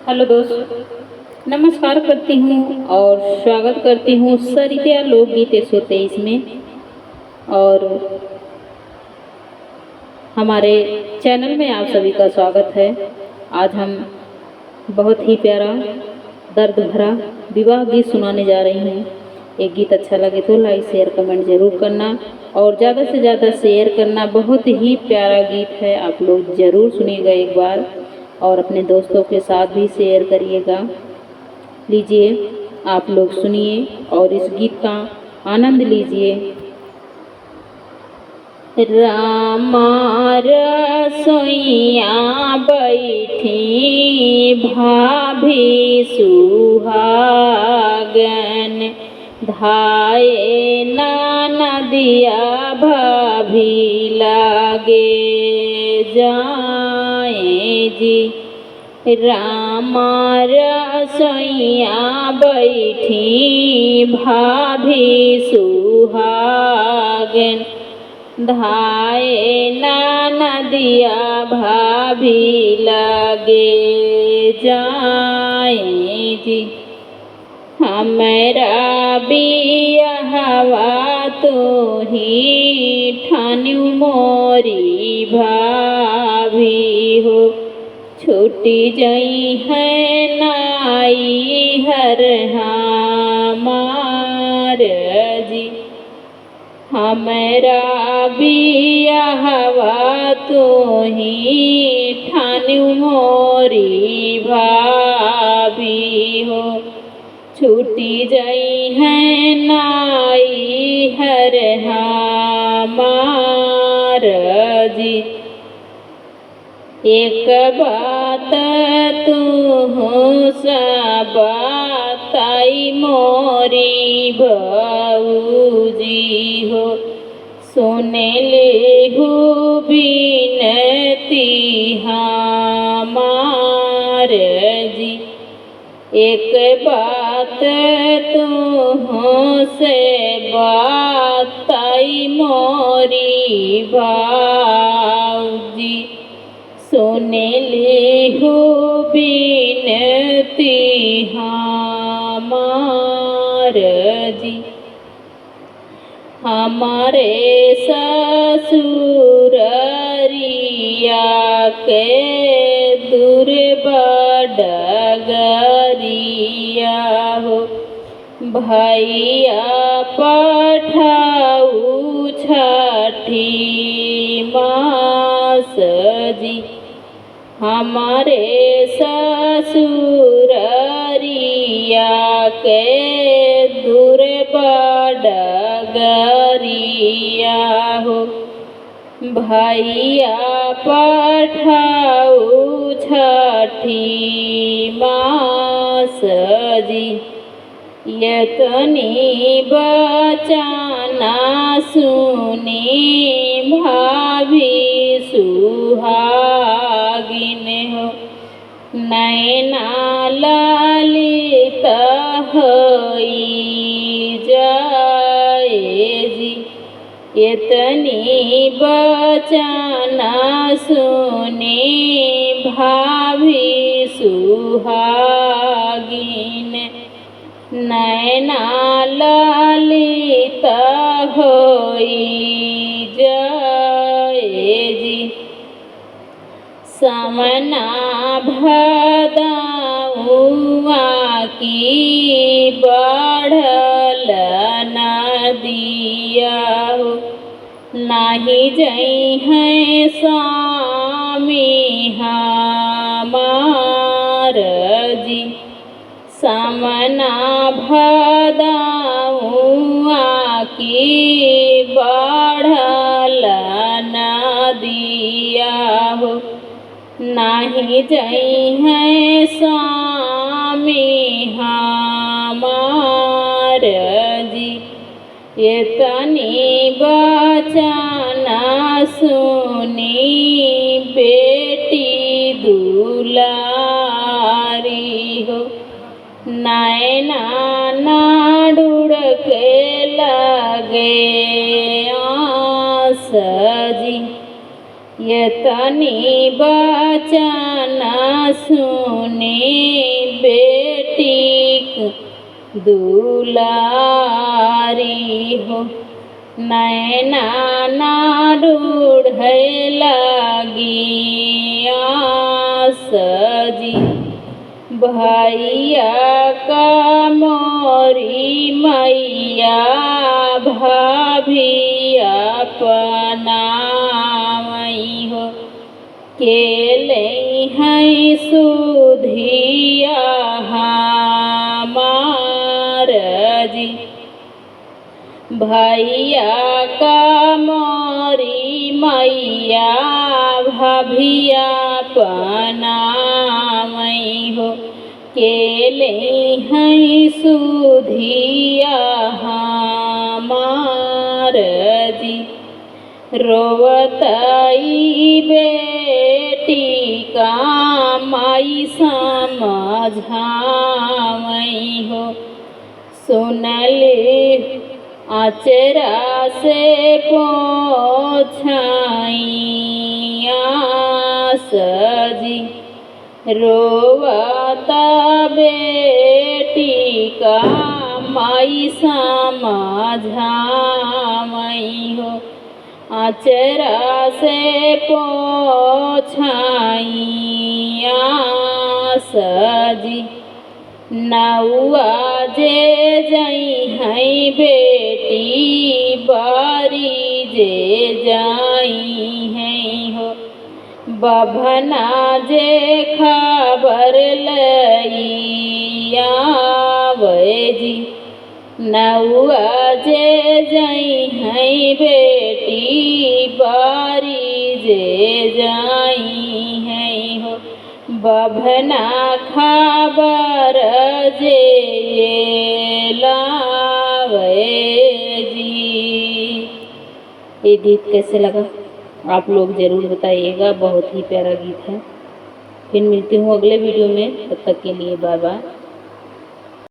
Hello दोस्त, नमस्कार करती हूँ और स्वागत करती हूँ सरिता लोकगीत 123 में। और हमारे चैनल में आप सभी का स्वागत है। आज हम बहुत ही प्यारा दर्द भरा विवाह गीत सुनाने जा रही हूँ। एक गीत अच्छा लगे तो लाइक शेयर कमेंट जरूर करना और ज़्यादा से ज़्यादा शेयर करना। बहुत ही प्यारा गीत है, आप लोग ज़रूर सुनिएगा एक बार और अपने दोस्तों के साथ भी शेयर करिएगा। लीजिए आप लोग सुनिए और इस गीत का आनंद लीजिए। रामा रसोइया बैठी भाभी सुहागन, धाये नदिया भाभी लागे जाए जी। रामा रसोइया बैठी भाभी सुहागन, धाये नदिया भाभी लागे जाए जी। हमरा बियाहवा तो ही ठान्यू मोरी भाभी हो, छूटी जई है नाई हर हमार जी। हमरा बियाहवा तो ही ठान्यू मोरी भाभी हो, छूटी जई है नाई हर हमार जी। एक बात तू सब बताई मोरी बहूजी हो, सुने ले हो बिनती हमार जी। एक बात तू से बताई मोरी भाऊजी, सुने ले हो बिनती हमार जी। हमारे ससुररिया के दूर बडगरिया हो, भैया पठाऊ छठी मास जी। हमारे ससुररिया के दूर बडगरिया हो, भैया पठाऊ छठी मास जी। यतनी बचाना सुनी भाभी सुहागिन हो, नैना ललित होई जाए जी। इतनी बचाना सुनी भाभी सुहागिन, नैना ललित होई जाए जी। समना भदाउआ की बढ़ल नदिया हो, नाही जई है स्वामी हमार जी। समना भदाउआ की बढ़ल नदिया हो, नाही जई है स्वामी हमार जी। इतनी बचाना सुनी बेटी दुलारी हो, नैना नाडुड़ के लगे आस जी। यतनी बचन न सुनी बेटी दुलारी हो, नैना ना ढूढ़े लगी आस जी। भैया का मोरी मैया भाभी अपनावई हो, केले हैं सुधिया हमार जी। भैया का मोरी मैया भाभिया अपनावई हो, केले हैं सुधिया हमार जी। रोवतई बेटी का माई समझावई हो, सुनली आचरा से पोछाई आस जी। रोवता बेटी का माई समझावई हो, आचरा से पोछाई आस जी। नौआ जे जई हैं बेटी बारी जे जाई हैं हो, बभना जे खबर लई आवे जी। नौआ जे जई हैं बेटी बारी जे जाई हैं हो, बभना खबर जे लावे जी। ये गीत कैसे लगा आप लोग ज़रूर बताइएगा, बहुत ही प्यारा गीत है। फिर मिलती हूँ अगले वीडियो में, तब तक के लिए बाय बाय।